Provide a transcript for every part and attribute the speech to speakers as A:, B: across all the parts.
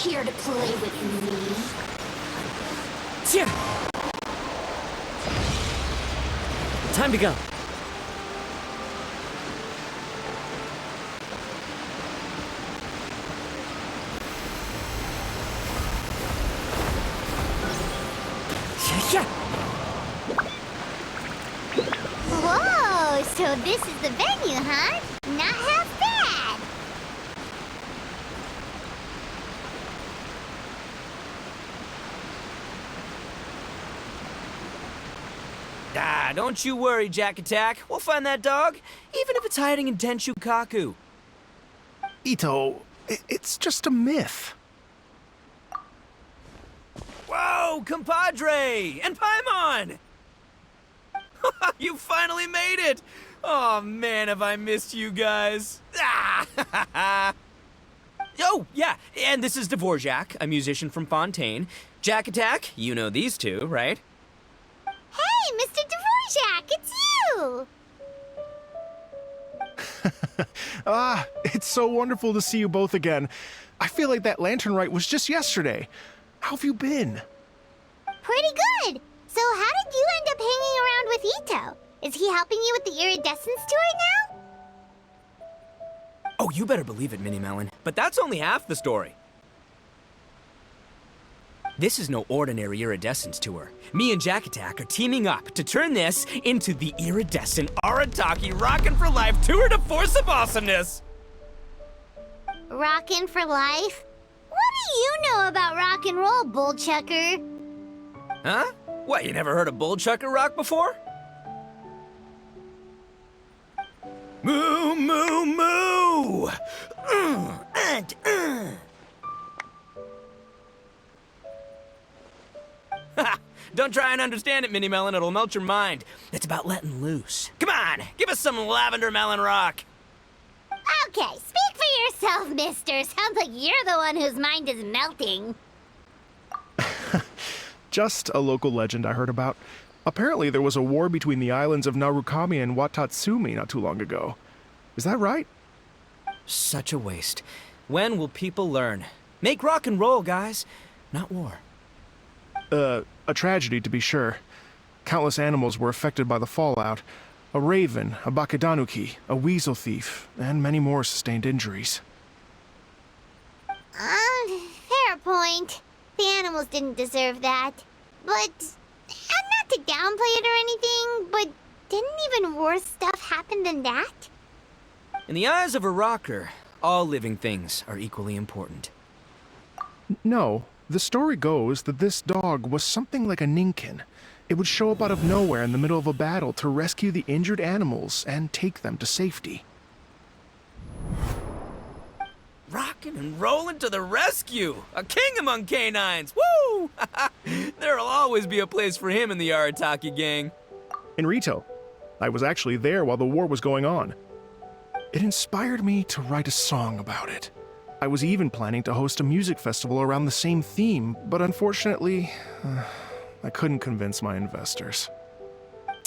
A: Here to play with me?
B: Time to go.
C: Whoa, so this is the venue, huh? Not half bad.
B: Ah, don't you worry, Jack Attack. We'll find that dog, even if it's hiding in Tenshukaku.
D: Itto, it's just a myth.
B: Whoa, compadre! And Paimon! You finally made it! Oh man, have I missed you guys. Ah! Oh, yeah, and this is Dvorak, a musician from Fontaine. Jack Attack, you know these two, right?
C: Hey, Mr. Dvorak, it's you!
D: It's so wonderful to see you both again. I feel like that lantern rite was just yesterday. How have you been?
C: Pretty good. So how did you end up hanging around with Itto? Is he helping you with the Iridescence tour now?
B: Oh, you better believe it, Minnie Melon. But that's only half the story. This is no ordinary Iridescence tour. Me and Jack Attack are teaming up to turn this into the Iridescent Arataki Rockin' for Life Tour de Force of Awesomeness!
C: Rockin' for life? What do you know about rock and roll, bullchucker?
B: Huh? What, you never heard of Bullchucker Rock before? Moo, moo, moo! Ha! Don't try and understand it, Minnie Melon. It'll melt your mind. It's about letting loose. Come on, give us some lavender melon rock.
C: Okay, speak for yourself, mister. Sounds like you're the one whose mind is melting.
D: Just a local legend I heard about. Apparently there was a war between the islands of Narukami and Watatsumi not too long ago. Is that right?
B: Such a waste. When will people learn? Make rock and roll, guys, not war.
D: A tragedy to be sure. Countless animals were affected by the fallout. A raven, a bakedanuki, a weasel thief, and many more sustained injuries.
C: Fair point. The animals didn't deserve that. But, and not to downplay it or anything, but didn't even worse stuff happen than that?
B: In the eyes of a rocker, all living things are equally important.
D: No, the story goes that this dog was something like a ninkin. It would show up out of nowhere in the middle of a battle to rescue the injured animals and take them to safety.
B: Rockin' and rollin' to the rescue! A king among canines! Woo! There'll always be a place for him in the Arataki gang.
D: In Rito, I was actually there while the war was going on. It inspired me to write a song about it. I was even planning to host a music festival around the same theme, but unfortunately, I couldn't convince my investors.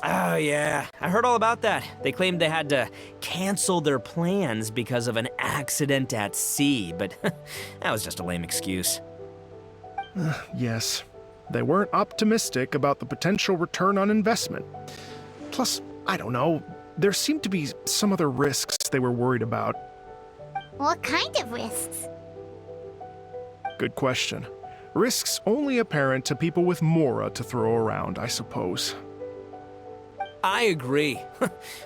B: Oh yeah, I heard all about that. They claimed they had to cancel their plans because of an accident at sea, but that was just a lame excuse.
D: Yes, they weren't optimistic about the potential return on investment. Plus, I don't know, there seemed to be some other risks they were worried about.
C: What kind of risks?
D: Good question. Risks only apparent to people with mora to throw around, I suppose.
B: I agree.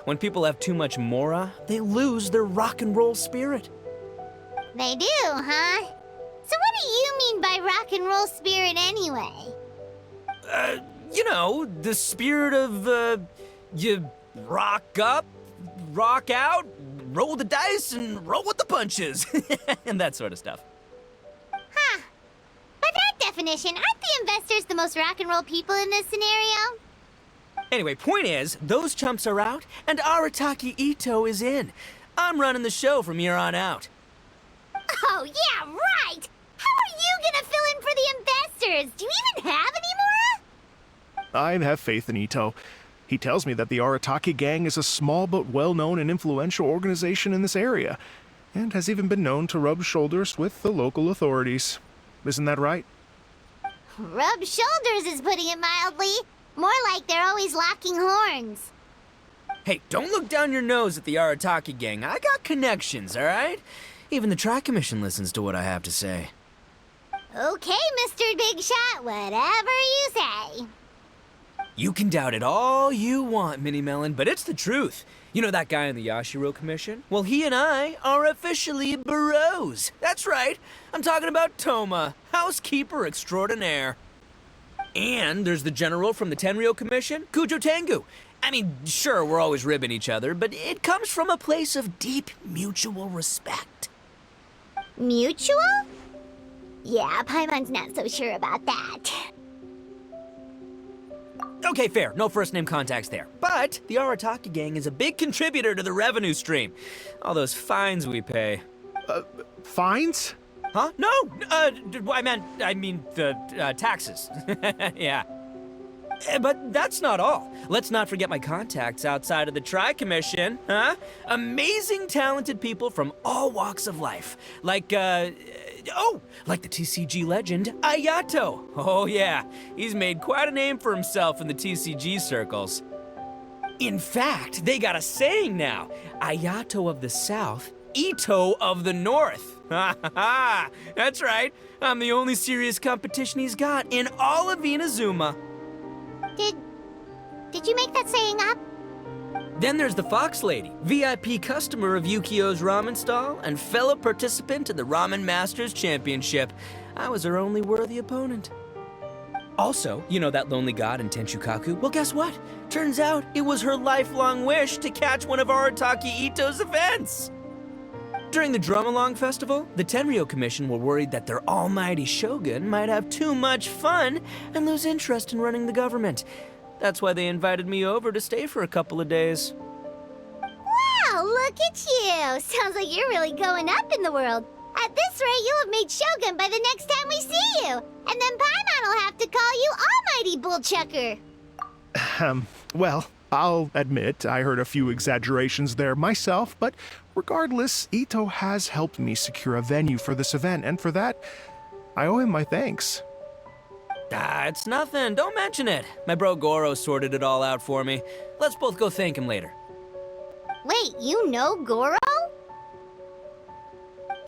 B: When people have too much mora, they lose their rock and roll spirit.
C: They do, huh? So what do you mean by rock and roll spirit anyway?
B: You know, the spirit of, you rock up, rock out, roll the dice, and roll with the punches. And that sort of stuff.
C: Huh. By that definition, aren't the investors the most rock and roll people in this scenario?
B: Anyway, point is, those chumps are out, and Arataki Itto is in. I'm running the show from here on out.
C: Oh, yeah, right! How are you gonna fill in for the investors? Do you even have any more?
D: I have faith in Itto. He tells me that the Arataki gang is a small but well-known and influential organization in this area, and has even been known to rub shoulders with the local authorities. Isn't that right?
C: Rub shoulders is putting it mildly. More like they're always locking horns.
B: Hey, don't look down your nose at the Arataki gang. I got connections, all right? Even the Tri-Commission listens to what I have to say.
C: Okay, Mr. Big Shot, whatever you say.
B: You can doubt it all you want, Mini Melon, but it's the truth. You know that guy in the Yashiro Commission? Well, he and I are officially bros. That's right. I'm talking about Toma, housekeeper extraordinaire. And there's the general from the Tenryo Commission, Kujo Tengu. I mean, sure, we're always ribbing each other, but it comes from a place of deep mutual respect.
C: Mutual? Yeah, Paimon's not so sure about that.
B: Okay, fair. No first-name contacts there. But the Arataki gang is a big contributor to the revenue stream. All those fines we pay.
D: Fines?
B: Huh? No! I mean the taxes. Yeah. But that's not all. Let's not forget my contacts outside of the Tri-Commission, huh? Amazing, talented people from all walks of life. Like the TCG legend, Ayato. Oh yeah, he's made quite a name for himself in the TCG circles. In fact, they got a saying now. Ayato of the South, Itto of the North. Ha ha ha! That's right. I'm the only serious competition he's got in all of Inazuma.
C: Did you make that saying up?
B: Then there's the Fox Lady, VIP customer of Yukio's ramen stall and fellow participant in the Ramen Masters Championship. I was her only worthy opponent. Also, you know that lonely god in Tenshukaku? Well, guess what? Turns out it was her lifelong wish to catch one of Arataki Itto's events. During the Drum-Along Festival, the Tenryo Commission were worried that their almighty shogun might have too much fun and lose interest in running the government. That's why they invited me over to stay for a couple of days.
C: Wow, look at you! Sounds like you're really going up in the world. At this rate, you'll have made Shogun by the next time we see you. And then Paimon will have to call you Almighty Bullchucker.
D: Well, I'll admit I heard a few exaggerations there myself, but regardless, Itto has helped me secure a venue for this event, and for that, I owe him my thanks.
B: It's nothing. Don't mention it. My bro Goro sorted it all out for me. Let's both go thank him later.
C: Wait, you know Goro?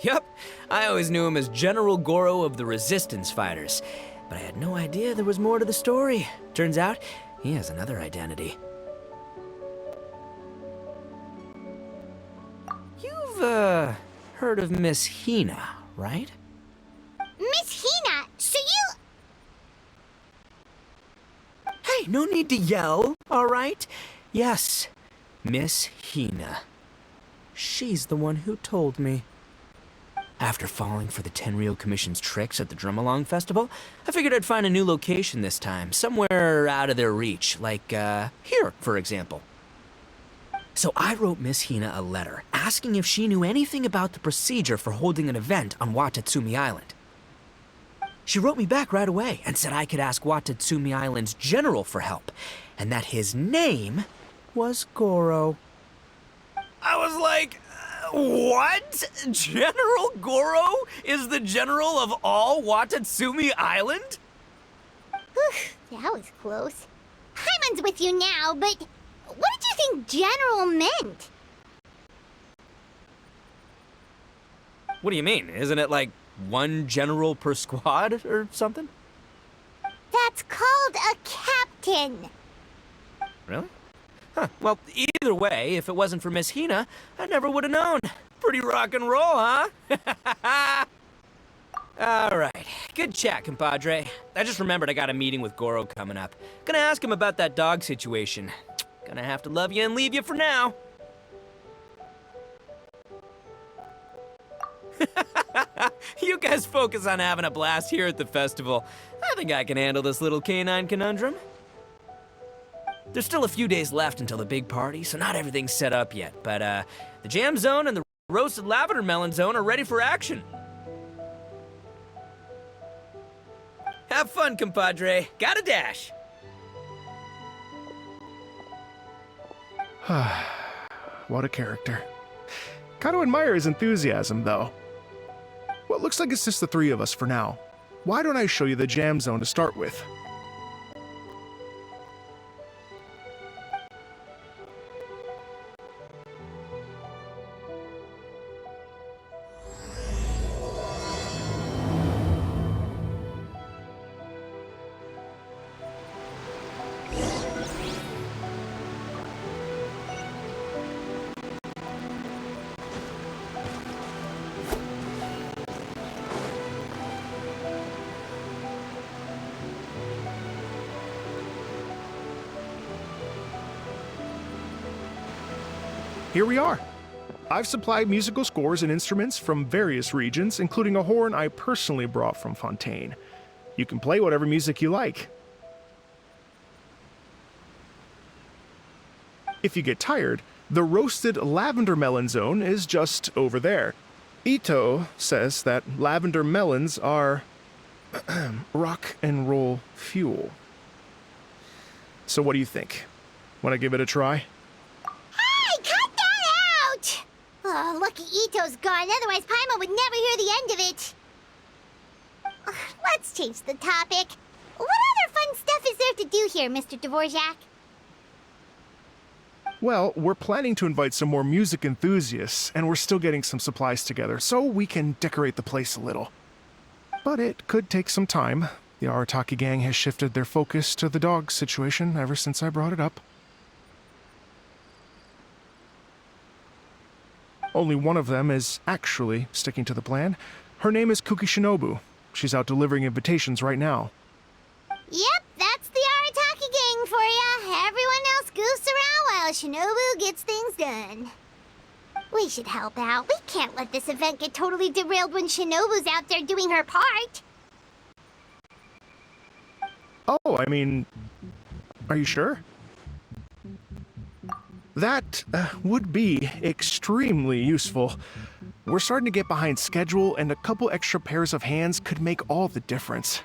B: Yup. I always knew him as General Goro of the Resistance Fighters. But I had no idea there was more to the story. Turns out, he has another identity. You've, heard of Miss Hina, right?
C: Miss Hina, so you...
B: Hey, no need to yell, all right? Yes, Miss Hina. She's the one who told me. After falling for the Tenryo Commission's tricks at the Drum-Along Festival, I figured I'd find a new location this time, somewhere out of their reach, like, here, for example. So I wrote Miss Hina a letter, asking if she knew anything about the procedure for holding an event on Watatsumi Island. She wrote me back right away and said I could ask Watatsumi Island's general for help, and that his name was Goro. I was like, what? General Goro is the general of all Watatsumi Island?
C: Whew, that was close. Paimon's with you now, but what did you think general meant?
B: What do you mean? Isn't it like one general per squad or something?
C: That's called a captain.
B: Really? Huh. Well, either way, if it wasn't for Miss Hina, I never would have known. Pretty rock and roll, huh? All right. Good chat, compadre. I just remembered I got a meeting with Goro coming up. Gonna ask him about that dog situation. Gonna have to love you and leave you for now. You guys focus on having a blast here at the festival. I think I can handle this little canine conundrum. There's still a few days left until the big party, so not everything's set up yet, but the jam zone and the roasted lavender melon zone are ready for action. Have fun, compadre. Gotta dash.
D: What a character. Gotta admire his enthusiasm, though. Well, it looks like it's just the three of us for now. Why don't I show you the jam zone to start with? Here we are. I've supplied musical scores and instruments from various regions, including a horn I personally brought from Fontaine. You can play whatever music you like. If you get tired, the roasted lavender melon zone is just over there. Itto says that lavender melons are rock and roll fuel. So what do you think? Want to give it a try?
C: Oh, lucky Itto's gone, otherwise Paimon would never hear the end of it. Ugh, let's change the topic. What other fun stuff is there to do here, Mr. Dvorak?
D: Well, we're planning to invite some more music enthusiasts, and we're still getting some supplies together, so we can decorate the place a little. But it could take some time. The Arataki gang has shifted their focus to the dog situation ever since I brought it up. Only one of them is actually sticking to the plan. Her name is Kuki Shinobu. She's out delivering invitations right now.
C: Yep, that's the Arataki gang for ya. Everyone else goofs around while Shinobu gets things done. We should help out. We can't let this event get totally derailed when Shinobu's out there doing her part.
D: Oh, I mean, are you sure? That would be extremely useful. We're starting to get behind schedule, and a couple extra pairs of hands could make all the difference.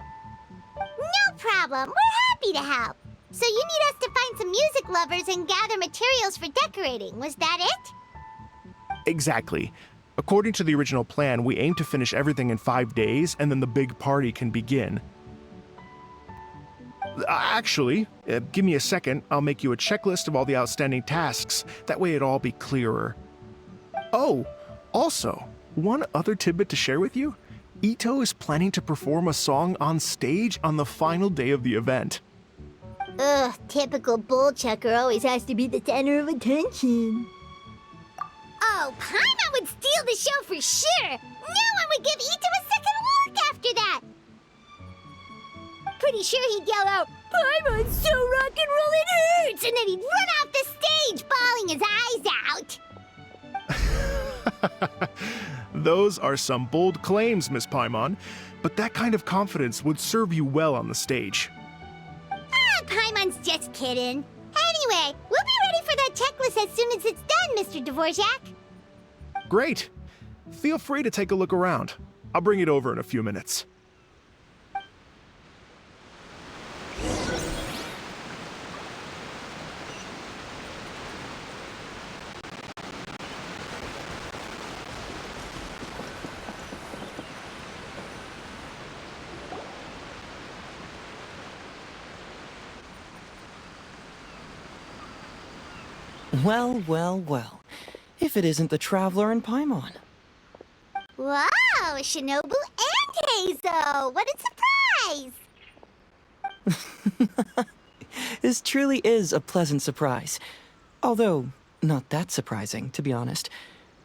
C: No problem. We're happy to help. So you need us to find some music lovers and gather materials for decorating. Was that it?
D: Exactly. According to the original plan, we aim to finish everything in 5 days, and then the big party can begin. Actually, give me a second. I'll make you a checklist of all the outstanding tasks. That way it'll all be clearer. Oh, also, one other tidbit to share with you. Itto is planning to perform a song on stage on the final day of the event.
C: Ugh, typical bullchucker always has to be the center of attention. Oh, Paimon would steal the show for sure! No one would give Itto a second look after that! Pretty sure he'd yell out, "Paimon's so rock and roll it hurts!" And then he'd run off the stage, bawling his eyes out.
D: Those are some bold claims, Miss Paimon, but that kind of confidence would serve you well on the stage.
C: Ah, Paimon's just kidding. Anyway, we'll be ready for that checklist as soon as it's done, Mr. Dvorak.
D: Great. Feel free to take a look around. I'll bring it over in a few minutes.
E: Well, well, well. If it isn't the Traveler and Paimon.
C: Wow, Shinobu and Heizo! What a surprise!
E: This truly is a pleasant surprise. Although, not that surprising, to be honest.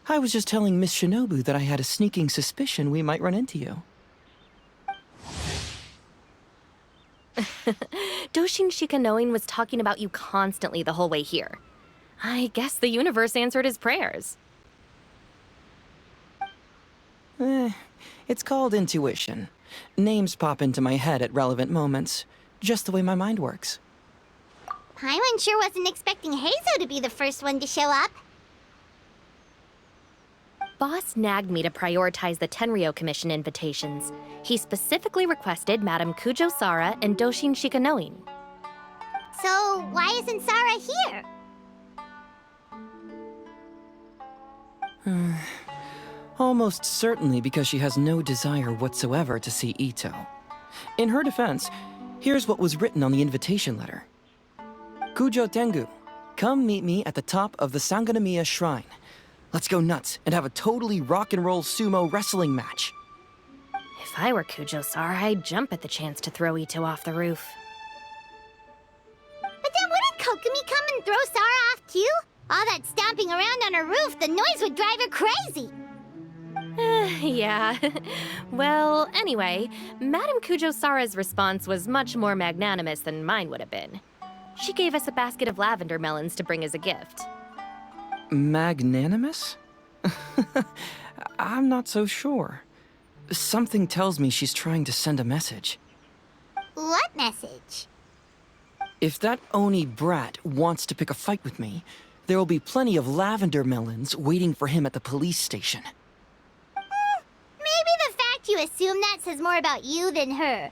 E: I was just telling Miss Shinobu that I had a sneaking suspicion we might run into you.
A: Doshin Shikanoin was talking about you constantly the whole way here. I guess the universe answered his prayers.
E: It's called intuition. Names pop into my head at relevant moments, just the way my mind works.
C: Paimon sure wasn't expecting Heizo to be the first one to show up.
A: Boss nagged me to prioritize the Tenryo Commission invitations. He specifically requested Madame Kujo Sara and Doshin Shikanoin.
C: So, why isn't Sara here?
E: Almost certainly because she has no desire whatsoever to see Itto. In her defense, here's what was written on the invitation letter. Kujo Tengu, come meet me at the top of the Sanganamiya Shrine. Let's go nuts and have a totally rock and roll sumo wrestling match.
A: If I were Kujo-Sara, I'd jump at the chance to throw Itto off the roof.
C: But then wouldn't Kokumi come and throw Sara off too? All that stomping around on her roof, the noise would drive her crazy.
A: Yeah. Well, anyway, Madame Kujo-Sara's response was much more magnanimous than mine would have been. She gave us a basket of lavender melons to bring as a gift.
E: Magnanimous? I'm not so sure. Something tells me she's trying to send a message.
C: What message?
E: If that Oni brat wants to pick a fight with me, there will be plenty of lavender melons waiting for him at the police station.
C: Maybe the fact you assume that says more about you than her.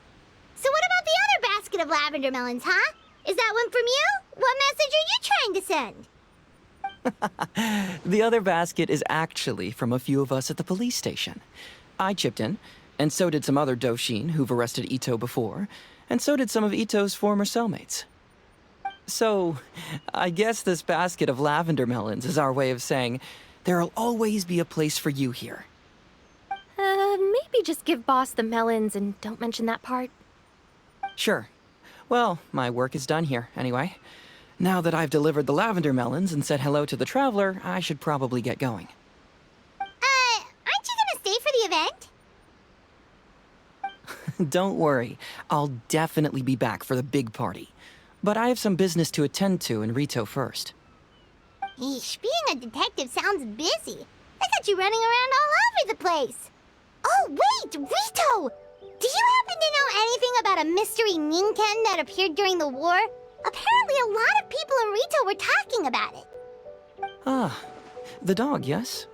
C: So what about the other basket of lavender melons, huh? Is that one from you? What message are you trying to send?
E: The other basket is actually from a few of us at the police station. I chipped in, and so did some other Doshin who've arrested Itto before, and so did some of Itto's former cellmates. So, I guess this basket of lavender melons is our way of saying, there'll always be a place for you here.
A: Maybe just give Boss the melons and don't mention that part.
E: Sure. Well, my work is done here, anyway. Now that I've delivered the lavender melons and said hello to the traveler, I should probably get going.
C: Aren't you gonna stay for the event?
E: Don't worry, I'll definitely be back for the big party. But I have some business to attend to in Rito first.
C: Eesh, being a detective sounds busy. I got you running around all over the place. Oh, wait, Rito! Do you happen to know anything about a mystery Ninken that appeared during the war? Apparently a lot of people in Rito were talking about it.
E: Ah, the dog, yes?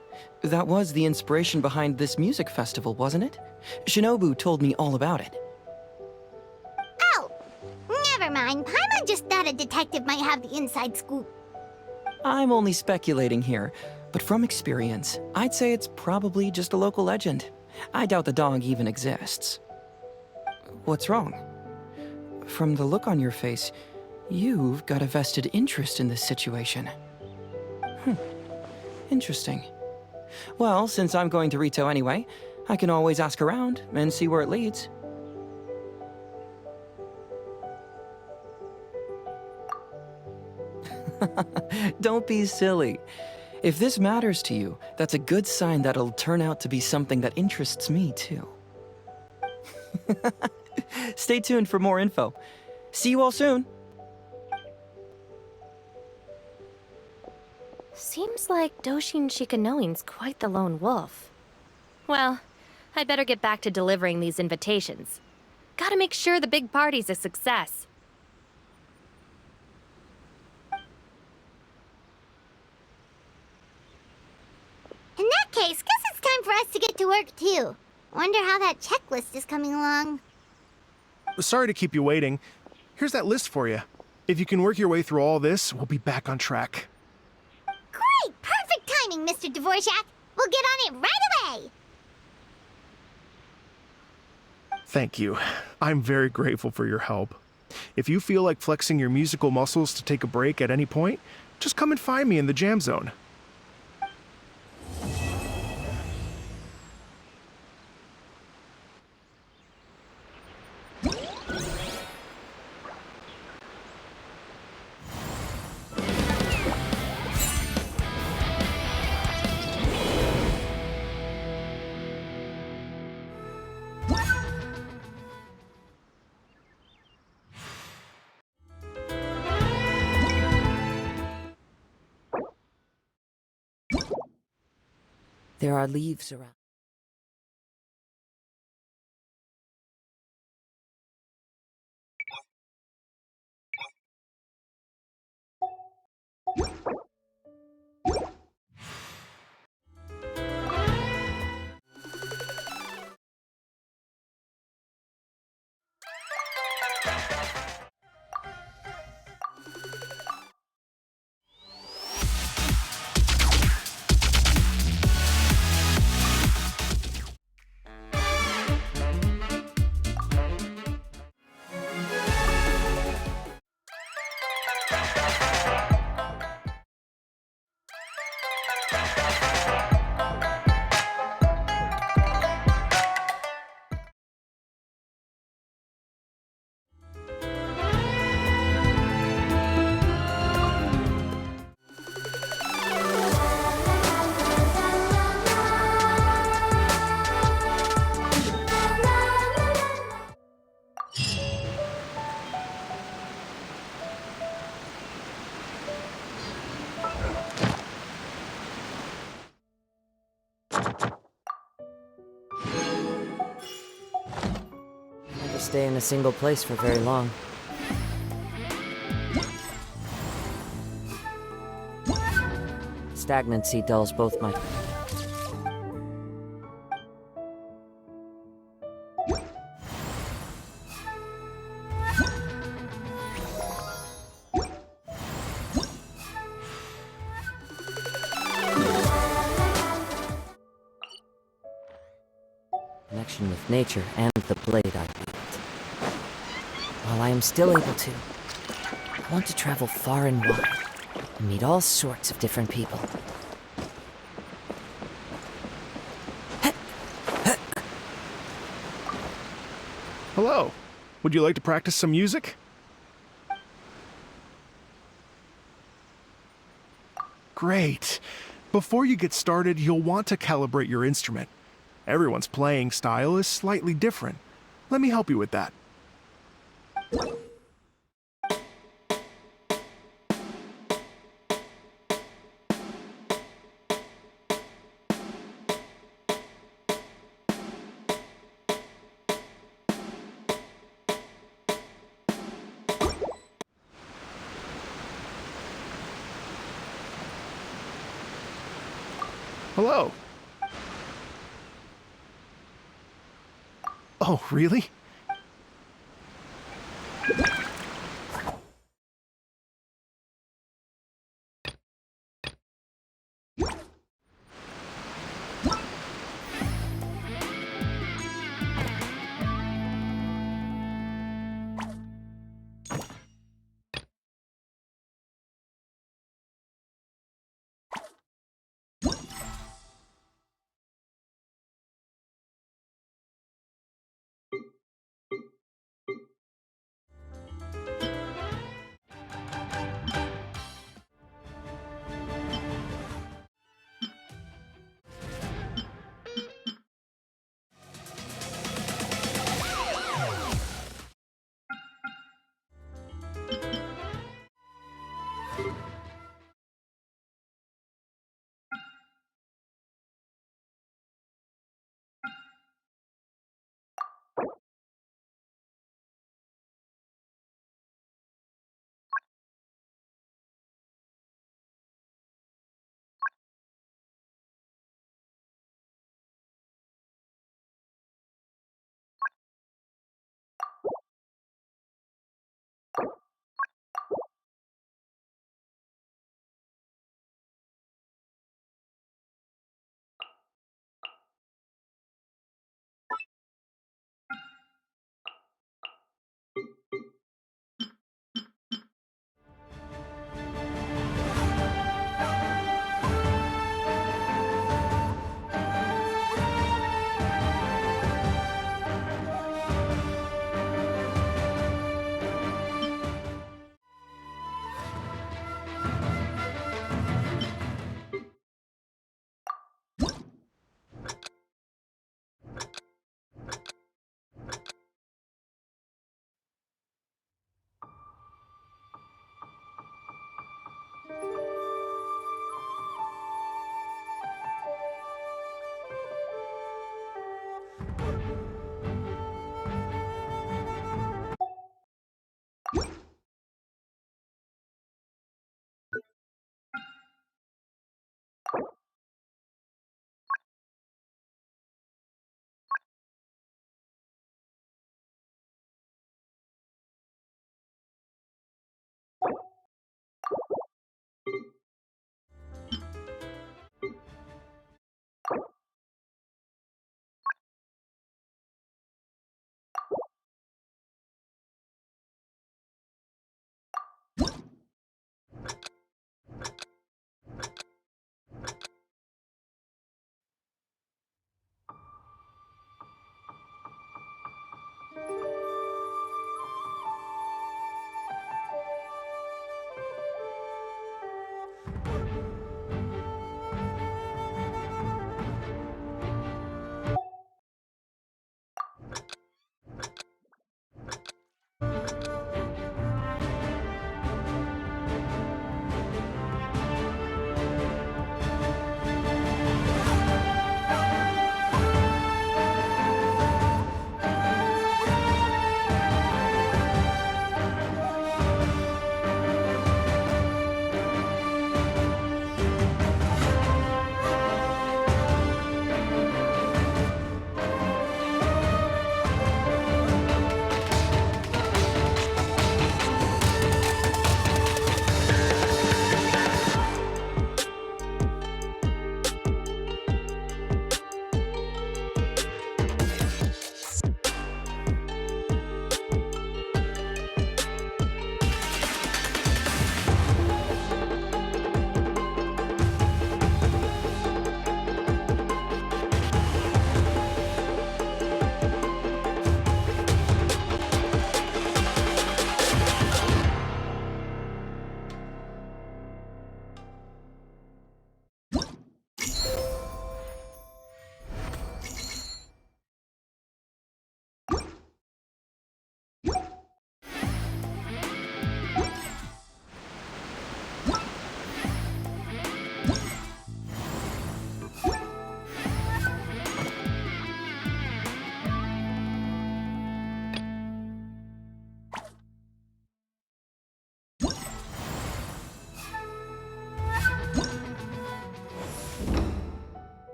E: That was the inspiration behind this music festival, wasn't it? Shinobu told me all about it.
C: Oh, never mind. Paimon just thought a detective might have the inside scoop.
E: I'm only speculating here, but from experience, I'd say it's probably just a local legend. I doubt the dog even exists. What's wrong? From the look on your face, you've got a vested interest in this situation. Interesting. Well, since I'm going to Rito anyway, I can always ask around and see where it leads. Don't be silly. If this matters to you, that's a good sign that it'll turn out to be something that interests me, too. Stay tuned for more info. See you all soon.
A: Seems like Doshin Shikanoin's quite the lone wolf. Well, I'd better get back to delivering these invitations. Gotta make sure the big party's a success.
C: In that case, guess it's time for us to get to work too. Wonder how that checklist is coming along.
D: Sorry to keep you waiting. Here's that list for you. If you can work your way through all this, we'll be back on track.
C: Great! Perfect timing, Mr. Dvorak! We'll get on it right away!
D: Thank you. I'm very grateful for your help. If you feel like flexing your musical muscles to take a break at any point, just come and find me in the jam zone.
F: There are leaves around. stay in a single place for very long. Stagnancy dulls both my... connection with nature and the blade I wield. While I am still able to, I want to travel far and wide and meet all sorts of different people.
D: Hello. Would you like to practice some music? Great. Before you get started, you'll want to calibrate your instrument. Everyone's playing style is slightly different. Let me help you with that. Hello. Oh, really?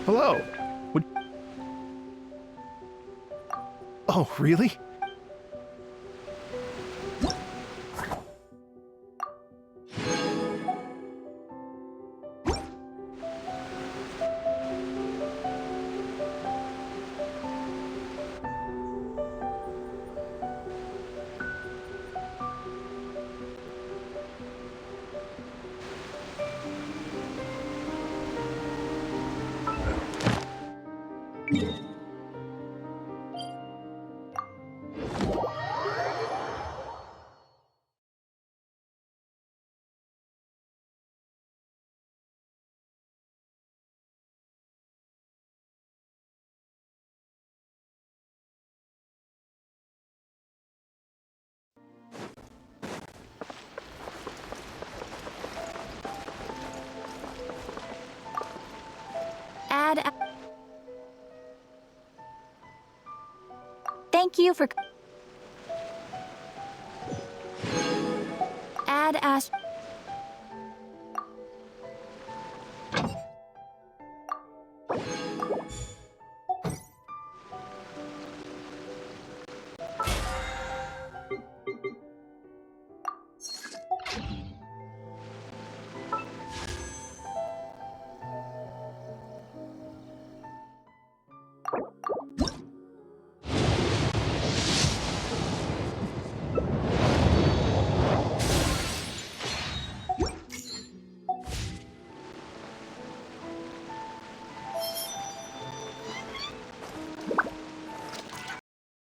D: Hello. Would... Oh, really?
A: Thank you for... Add Ash...